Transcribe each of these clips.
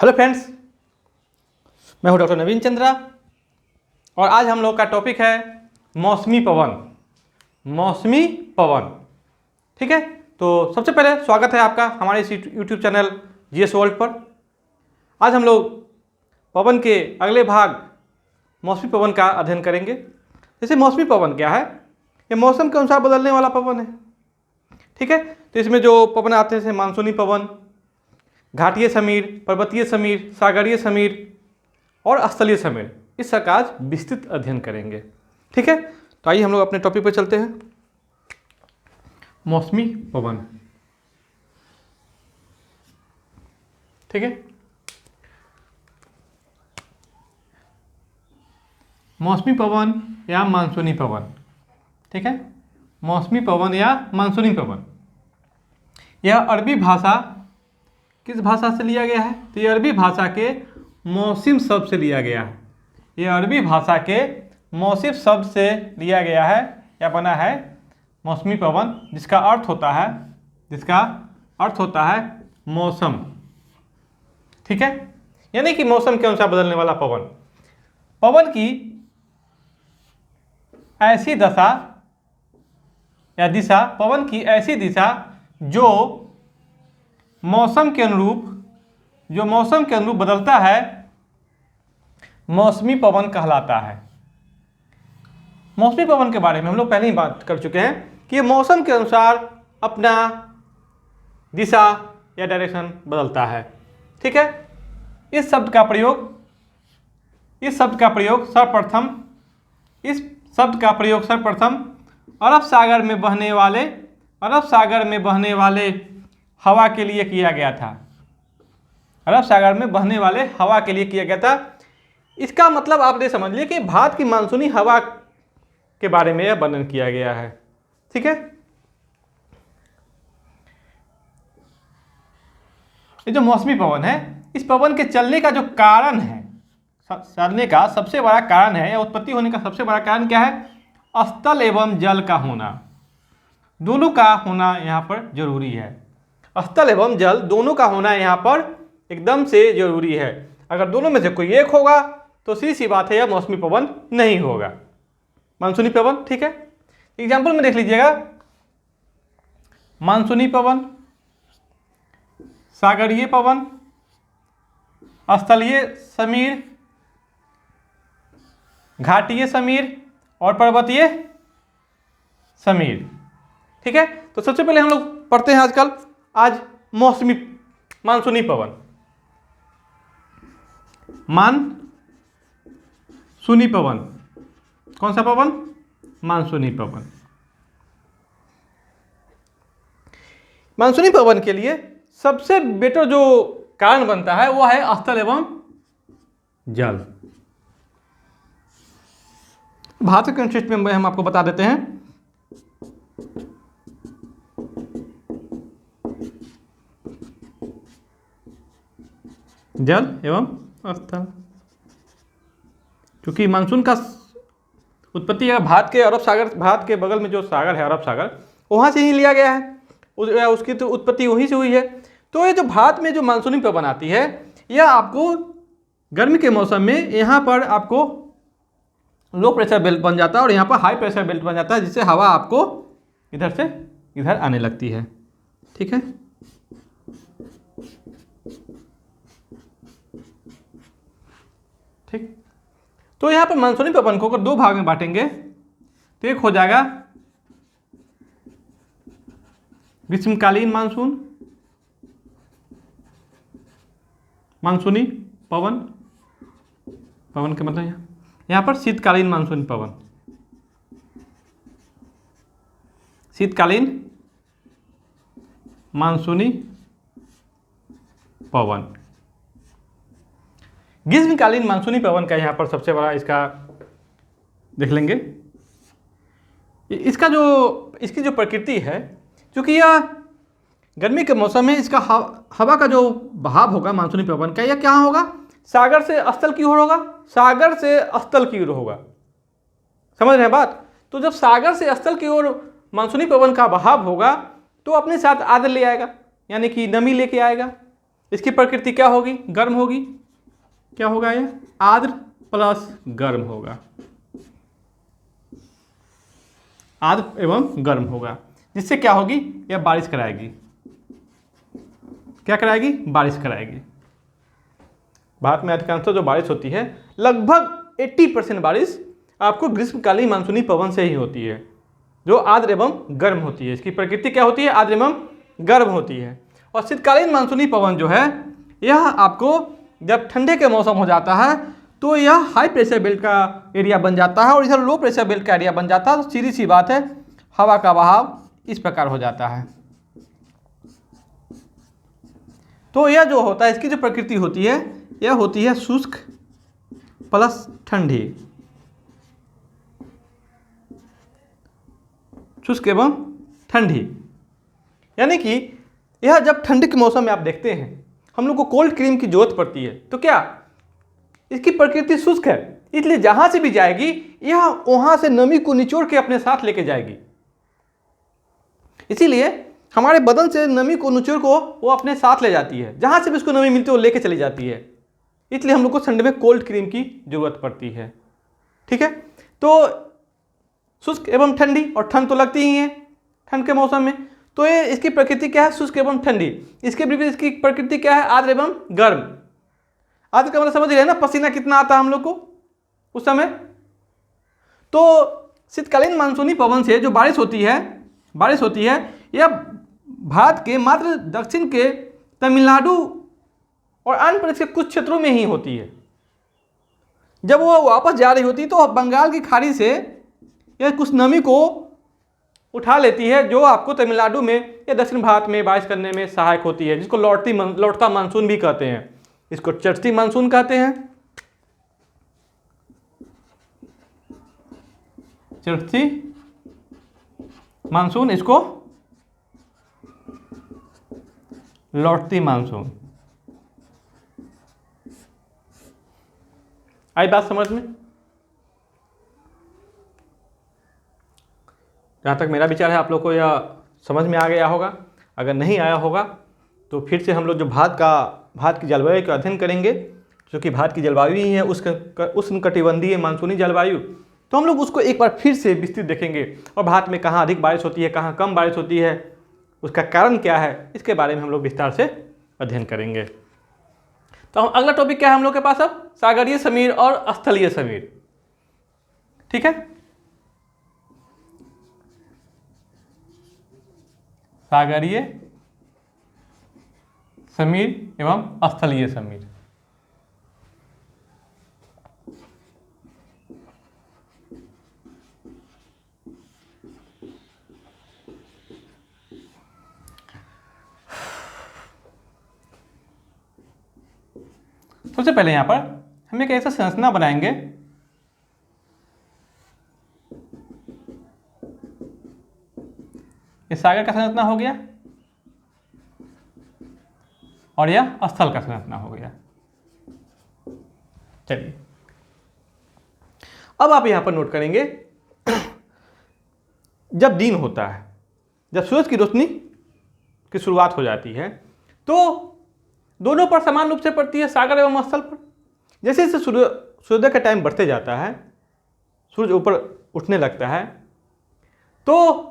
Hello friends, मैं हूं doctor नवीन चंद्रा और आज हम लोग का टॉपिक है मौसमी पवन। मौसमी पवन, ठीक है। तो सबसे पहले स्वागत है आपका हमारे इस यूट्यूब चैनल जीएस वर्ल्ड पर। आज हम लोग पवन के अगले भाग मौसमी पवन का अध्ययन करेंगे। जैसे मौसमी पवन क्या है, ये मौसम के अनुसार बदलने वाला पवन है, ठीक है। तो इसमें जो पवन आते हैं जैसे मानसूनी पवन, घाटीय समीर, पर्वतीय समीर, सागरीय समीर और स्थलीय समीर, इसका आज विस्तृत अध्ययन करेंगे, ठीक है। तो आइए हम लोग अपने टॉपिक पर चलते हैं। मौसमी पवन, ठीक है। मौसमी पवन या मानसूनी पवन, ठीक है। मौसमी पवन या मानसूनी पवन, यह अरबी भाषा, किस भाषा से लिया गया है? तो ये अरबी भाषा के मौसिम शब्द से लिया गया है। ये अरबी भाषा के मौसिम शब्द से लिया गया है या बना है मौसमी पवन, जिसका अर्थ होता है मौसम, ठीक है। यानी कि मौसम के अनुसार बदलने वाला पवन। पवन की ऐसी दशा या दिशा, पवन की ऐसी दिशा जो मौसम के अनुरूप बदलता है, मौसमी पवन कहलाता है। मौसमी पवन के बारे में हम लोग पहले ही बात कर चुके हैं कि ये मौसम के अनुसार अपना दिशा या डायरेक्शन बदलता है, ठीक है। इस शब्द का प्रयोग सर्वप्रथम अरब सागर में बहने वाले हवा के लिए किया गया था। अरब सागर में बहने वाले हवा के लिए किया गया था। इसका मतलब आप ये समझ लिए कि भारत की मानसूनी हवा के बारे में यह वर्णन किया गया है, ठीक है। ये जो मौसमी पवन है, इस पवन के चलने का जो कारण है, चलने का सबसे बड़ा कारण है या उत्पत्ति होने का सबसे बड़ा कारण क्या है? स्थल एवं जल का होना, दोनों का होना यहाँ पर जरूरी है। स्थल एवं जल दोनों का होना यहाँ पर एकदम से जरूरी है। अगर दोनों में से कोई एक होगा तो सीधी सी बात है यह मौसमी पवन नहीं होगा, मानसूनी पवन, ठीक है। एग्जाम्पल में देख लीजिएगा, मानसूनी पवन, सागरीय पवन, स्थलीय समीर, घाटीय समीर और पर्वतीय समीर, ठीक है। तो सबसे पहले हम लोग पढ़ते हैं आज मानसूनी पवन। मानसूनी पवन, कौन सा पवन? मानसूनी पवन। मानसूनी पवन के लिए सबसे बेटर जो कारण बनता है वो है स्थल एवं जल। भारत के कंटेक्स्ट में हम आपको बता देते हैं। जल एवं स्थल, क्योंकि मानसून का उत्पत्ति है भारत के बगल में जो सागर है अरब सागर, वहाँ से ही लिया गया है, उसकी तो उत्पत्ति वहीं से हुई है। तो ये जो भारत में जो मानसूनी पवन आती है, यह आपको गर्मी के मौसम में यहाँ पर आपको लो प्रेशर बेल्ट बन जाता है और यहाँ पर हाई प्रेशर बेल्ट बन जाता है, जिससे हवा आपको इधर से इधर आने लगती है, ठीक है। ठीक, तो यहाँ पर मानसूनी पवन को अगर दो भाग में बांटेंगे तो एक हो जाएगा ग्रीष्मकालीन मानसूनी पवन के मतलब यहाँ पर शीतकालीन मानसूनी पवन, शीतकालीन मानसूनी पवन। ग्रीष्मकालीन मानसूनी पवन का यहाँ पर सबसे बड़ा इसका देख लेंगे। इसकी जो प्रकृति है, क्योंकि यह गर्मी के मौसम में इसका हवा का जो बहाव होगा मानसूनी पवन का, यह क्या होगा? सागर से स्थल की ओर होगा, सागर से स्थल की ओर होगा, समझ रहे हैं बात? तो जब सागर से स्थल की ओर मानसूनी पवन का बहाव होगा तो अपने साथ आर्द्र ले आएगा, यानी कि नमी लेके आएगा। इसकी प्रकृति क्या होगी? गर्म होगी। क्या होगा ये? आर्द्र प्लस गर्म होगा, आर्द्र एवं गर्म होगा, जिससे क्या होगी? यह बारिश कराएगी। क्या कराएगी? बारिश कराएगी। भारत में अधिकांशतः जो बारिश होती है, लगभग 80% बारिश आपको ग्रीष्मकालीन मानसूनी पवन से ही होती है, जो आर्द्र एवं गर्म होती है। इसकी प्रकृति क्या होती है? आर्द्र एवं गर्म होती है। और शीतकालीन मानसूनी पवन जो है, यह आपको जब ठंडे के मौसम हो जाता है तो यह हाई प्रेशर बेल्ट का एरिया बन जाता है और इधर लो प्रेशर बेल्ट का एरिया बन जाता है। तो सीधी सी बात है, हवा का बहाव इस प्रकार हो जाता है। तो यह जो होता है, इसकी जो प्रकृति होती है, यह होती है शुष्क प्लस ठंडी, शुष्क एवं ठंडी। यानी कि यह जब ठंडी के मौसम में आप देखते हैं हम लोग को कोल्ड क्रीम की जरूरत पड़ती है, तो क्या इसकी प्रकृति शुष्क है, इसलिए जहां से भी जाएगी यह वहां से नमी को निचोड़ के अपने साथ लेके जाएगी। इसीलिए हमारे बदन से नमी को निचोड़ को वो अपने साथ ले जाती है, जहां से भी उसको नमी मिलती है वो लेके चली जाती है। इसलिए हम लोग को ठंड में कोल्ड क्रीम की जरूरत पड़ती है। ठीक है, तो शुष्क एवं ठंडी, और ठंड तो लगती ही है ठंड के मौसम में। तो ये इसकी प्रकृति क्या है? शुष्क एवं ठंडी। इसके विपरीत इसकी प्रकृति क्या है? आर्द्र एवं गर्म। आर्द्र का मतलब समझ रहे हैं ना, पसीना कितना आता है हम लोग को उस समय। तो शीतकालीन मानसूनी पवन से जो बारिश होती है यह भारत के मात्र दक्षिण के तमिलनाडु और आंध्र प्रदेश के कुछ क्षेत्रों में ही होती है। जब वो वापस जा रही होती है तो बंगाल की खाड़ी से यह कुछ नमी को उठा लेती है, जो आपको तमिलनाडु में या दक्षिण भारत में बारिश करने में सहायक होती है, जिसको लौटता मानसून भी कहते हैं। इसको चढ़ती मानसून कहते हैं, चढ़ती मानसून, इसको लौटती मानसून। आई बात समझ में? जहाँ तक मेरा विचार है आप लोग को यह समझ में आ गया होगा। अगर नहीं आया होगा तो फिर से हम लोग जो भारत की जलवायु का अध्ययन करेंगे, जो कि भारत की जलवायु ही है उष्णकटिबंधीय मानसूनी जलवायु, तो हम लोग उसको एक बार फिर से विस्तृत देखेंगे और भारत में कहाँ अधिक बारिश होती है, कहाँ कम बारिश होती है, उसका कारण क्या है, इसके बारे में हम लोग विस्तार से अध्ययन करेंगे। तो अगला टॉपिक क्या है हम लोग के पास अब? सागरीय समीर और स्थलीय समीर। ठीक है, सागरीय समीर एवं स्थलीय समीर। सबसे पहले यहां पर हम एक ऐसा संरचना बनाएंगे ये सागर का संरचना हो गया और यह स्थल का संरचना हो गया। चलिए अब आप यहां पर नोट करेंगे, जब दिन होता है, जब सूरज की रोशनी की शुरुआत हो जाती है, तो दोनों पर समान रूप से पड़ती है, सागर एवं स्थल पर। जैसे जैसे सूर्योदय का टाइम बढ़ते जाता है, सूरज ऊपर उठने लगता है, तो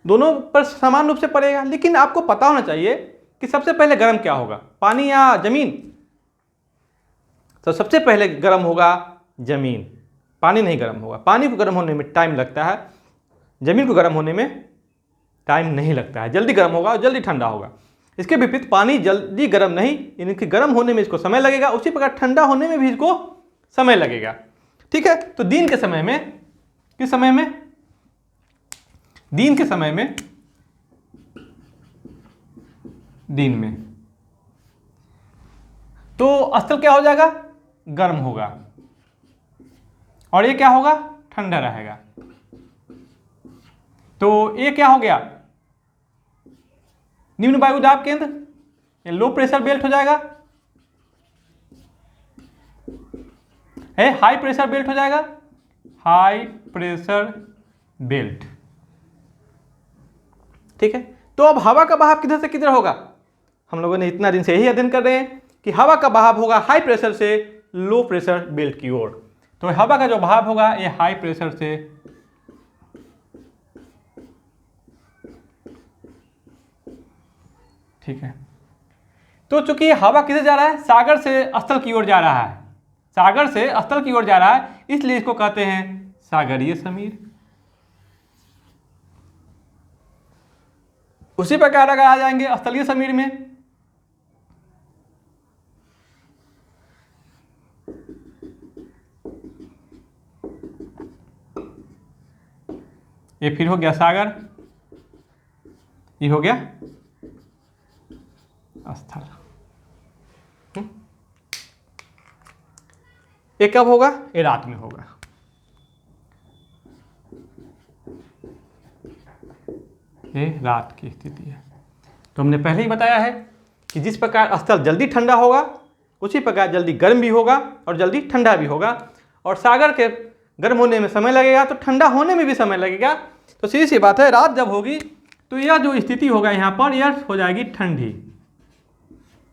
दोनों पर समान रूप से पड़ेगा। लेकिन आपको पता होना चाहिए कि सबसे पहले गर्म क्या होगा, पानी या जमीन? तो सबसे पहले गर्म होगा जमीन, पानी नहीं गर्म होगा। पानी को गर्म होने में टाइम लगता है, जमीन को गर्म होने में टाइम नहीं लगता है, जल्दी गर्म होगा और जल्दी ठंडा होगा। इसके विपरीत पानी जल्दी गर्म नहीं, इनके गर्म होने में इसको समय लगेगा, उसी प्रकार ठंडा होने में भी इसको समय लगेगा। ठीक है, तो दिन के समय में, किस समय में? दिन के समय में, दिन में। तो स्थल क्या हो जाएगा? गर्म होगा और ये क्या होगा? ठंडा रहेगा। तो ये क्या हो गया? निम्न वायु दाब केंद्र, ये लो प्रेशर बेल्ट हो जाएगा, है हाई प्रेशर बेल्ट हो जाएगा, हाई प्रेशर बेल्ट। ठीक है, तो अब हवा का बहाव किधर से किधर होगा? हम लोगों ने इतना दिन से यही अध्ययन कर रहे हैं कि हवा का बहाव होगा हाई प्रेशर से लो प्रेशर बेल्ट की ओर। तो हवा का जो बहाव होगा ये हाई प्रेशर से ठीक है। तो चूंकि हवा किसे जा रहा है, सागर से स्थल की ओर जा रहा है, सागर से स्थल की ओर जा रहा है, इसलिए इसको कहते हैं सागरीय समीर। उसी प्रकार अगर आ जाएंगे स्थलीय समीर में, ये फिर हो गया सागर, ये हो गया स्थल। ये कब होगा, ये रात में होगा। ये रात की स्थिति है। तो हमने पहले ही बताया है कि जिस प्रकार स्थल जल्दी ठंडा होगा उसी प्रकार जल्दी गर्म भी होगा और जल्दी ठंडा भी होगा। और सागर के गर्म होने में समय लगेगा तो ठंडा होने में भी समय लगेगा। तो सीधी सी बात है, रात जब होगी तो यह जो स्थिति होगा यहाँ पर यह हो जाएगी ठंडी,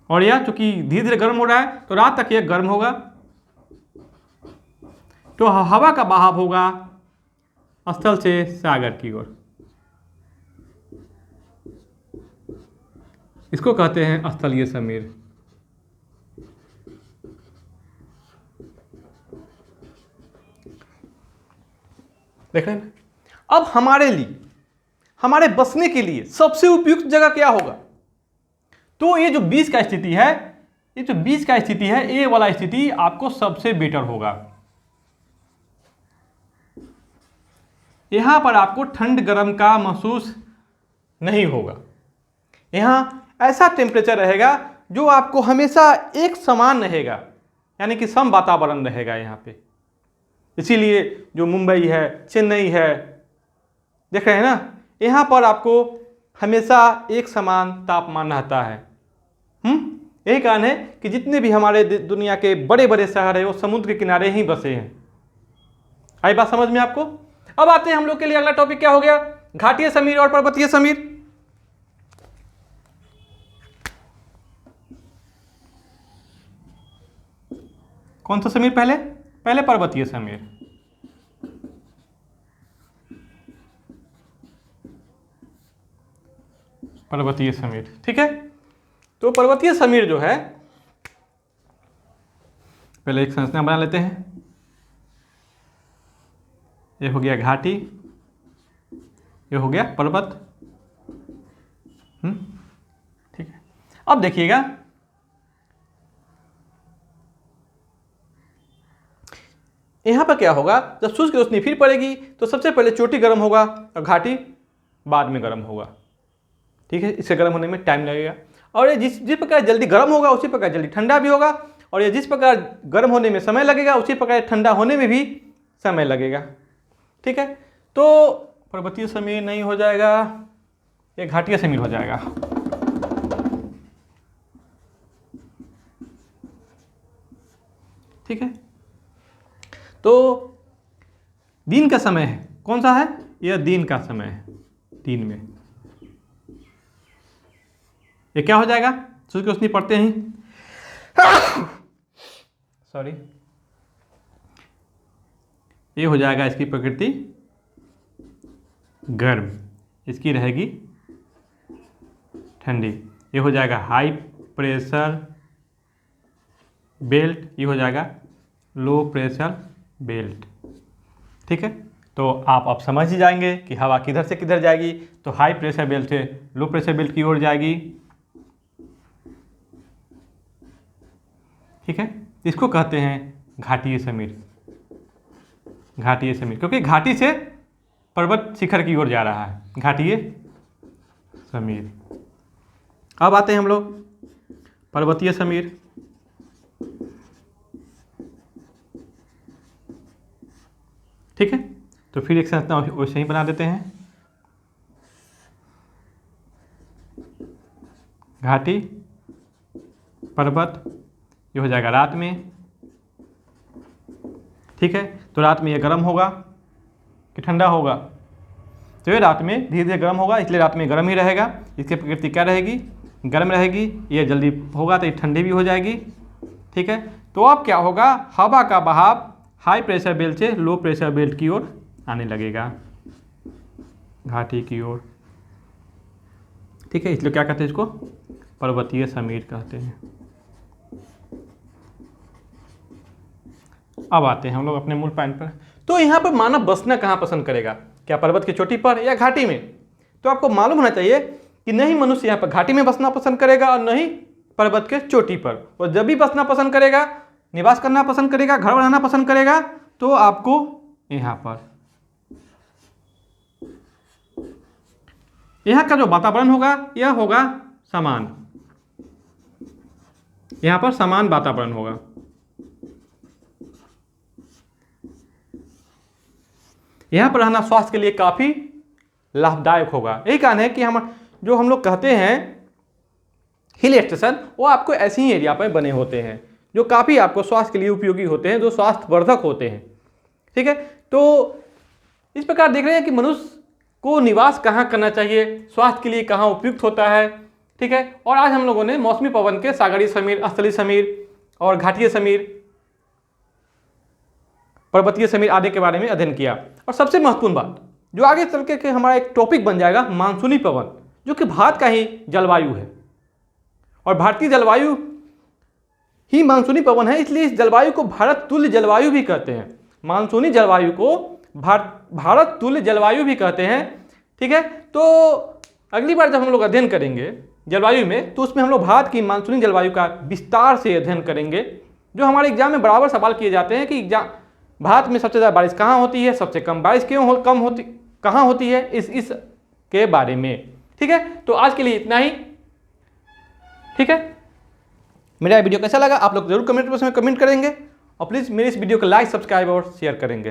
और यह चूंकि धीरे धीरे गर्म हो रहा है तो रात तक यह गर्म होगा। तो हवा का बहाव होगा स्थल से सागर की ओर, इसको कहते हैं स्थलीय समीर। देख रहे हैं। अब हमारे लिए, हमारे बसने के लिए सबसे उपयुक्त जगह क्या होगा? तो ये जो बीच का स्थिति है, ये जो बीच का स्थिति है, ये वाला स्थिति आपको सबसे बेटर होगा। यहां पर आपको ठंड गर्म का महसूस नहीं होगा। यहां ऐसा टेम्परेचर रहेगा जो आपको हमेशा एक समान रहेगा, यानी कि सम वातावरण रहेगा यहाँ पे। इसीलिए जो मुंबई है, चेन्नई है, देख रहे हैं ना, यहाँ पर आपको हमेशा एक समान तापमान रहता है। यही कारण है कि जितने भी हमारे दुनिया के बड़े बड़े शहर है वो समुद्र के किनारे ही बसे हैं। आई बात समझ में आपको? अब आते हैं हम लोग के लिए अगला टॉपिक क्या हो गया, घाटीय समीर और पर्वतीय समीर। कौन सा समीर पहले? पहले पर्वतीय समीर। पर्वतीय समीर, ठीक है। तो पर्वतीय समीर जो है, पहले एक संरचना बना लेते हैं। ये हो गया घाटी, ये हो गया पर्वत। ठीक है। अब देखिएगा, यहां पर क्या होगा, जब सूर्य की रोशनी फिर पड़ेगी तो सबसे पहले चोटी गर्म होगा और घाटी बाद में गर्म होगा। ठीक है, इससे गर्म होने में टाइम लगेगा। और ये जिस प्रकार जल्दी गर्म होगा उसी प्रकार जल्दी ठंडा भी होगा, और ये जिस प्रकार गर्म होने में समय लगेगा उसी प्रकार ठंडा होने में भी समय लगेगा। ठीक है, तो पर्वतीय समीर नहीं हो जाएगा, ये घाटीय समीर हो जाएगा। ठीक है, तो दिन का समय है, कौन सा है? यह दिन का समय है। दिन में ये क्या हो जाएगा, सूर्य की रोशनी पड़ते ही सॉरी, ये हो जाएगा इसकी प्रकृति गर्म, इसकी रहेगी ठंडी। ये हो जाएगा हाई प्रेशर बेल्ट, ये हो जाएगा लो प्रेशर बेल्ट। ठीक है, तो आप अब समझ ही जाएंगे कि हवा किधर से किधर जाएगी। तो हाई प्रेशर बेल्ट से लो प्रेशर बेल्ट की ओर जाएगी। ठीक है, इसको कहते हैं घाटीय समीर। घाटीय समीर, क्योंकि घाटी से पर्वत शिखर की ओर जा रहा है, घाटीय समीर। अब आते हैं हम लोग पर्वतीय समीर। ठीक है, तो फिर एक संरचना वैसे ही बना देते हैं। घाटी पर्वत, ये हो जाएगा रात में। ठीक है, तो रात में ये गर्म होगा कि ठंडा होगा? तो ये रात में धीरे धीरे गर्म होगा, इसलिए रात में गर्म ही रहेगा। इसकी प्रकृति क्या रहेगी? गर्म रहेगी, ये जल्दी होगा तो ये ठंडी भी हो जाएगी। ठीक है, तो अब क्या होगा, हवा का बहाव हाई प्रेशर बेल्ट से लो प्रेशर बेल्ट की ओर आने लगेगा, घाटी की ओर। ठीक है, इसलिए क्या कहते हैं इसको, पर्वतीय समीर कहते हैं। अब आते हैं हम लोग अपने मूल पॉइंट पर। तो यहाँ पर मानव बसना कहाँ पसंद करेगा, क्या पर्वत की चोटी पर या घाटी में? तो आपको मालूम होना चाहिए कि नहीं मनुष्य यहाँ पर घाटी में बसना पसंद करेगा और नहीं पर्वत के चोटी पर। और जब भी बसना पसंद करेगा, निवास करना पसंद करेगा, घर बनाना पसंद करेगा, तो आपको यहाँ पर, यहाँ का जो वातावरण होगा यह होगा समान, यहाँ पर समान वातावरण होगा। यहाँ पर रहना स्वास्थ्य के लिए काफ़ी लाभदायक होगा। यही कारण है कि हम लोग कहते हैं हिल स्टेशन, वो आपको ऐसे ही एरिया पर बने होते हैं जो काफ़ी आपको स्वास्थ्य के लिए उपयोगी होते हैं, जो स्वास्थ्यवर्धक होते हैं। ठीक है, तो इस प्रकार देख रहे हैं कि मनुष्य को निवास कहाँ करना चाहिए, स्वास्थ्य के लिए कहाँ उपयुक्त होता है। ठीक है, और आज हम लोगों ने मौसमी पवन के सागरीय समीर, स्थलीय समीर और घाटीय समीर, पर्वतीय समीर आदि के बारे में अध्ययन किया। और सबसे महत्वपूर्ण बात जो आगे चल के हमारा एक टॉपिक बन जाएगा, मानसूनी पवन, जो कि भारत का ही जलवायु है और भारतीय जलवायु ही मानसूनी पवन है, इसलिए इस जलवायु को भारत तुल्य जलवायु भी कहते हैं। मानसूनी जलवायु को भारत तुल्य जलवायु भी कहते हैं। ठीक है, तो अगली बार जब हम लोग अध्ययन करेंगे जलवायु में, तो उसमें हम लोग भारत की मानसूनी जलवायु का विस्तार से अध्ययन करेंगे। जो हमारे एग्जाम में बराबर सवाल किए जाते हैं कि भारत में सबसे ज़्यादा बारिश कहाँ होती है, सबसे कम बारिश कहाँ होती है, इस के बारे में। ठीक है, तो आज के लिए इतना ही। ठीक है, मेरा वीडियो कैसा लगा आप लोग जरूर कमेंट बॉक्स में कमेंट करेंगे और प्लीज़ मेरे इस वीडियो को लाइक, सब्सक्राइब और शेयर करेंगे।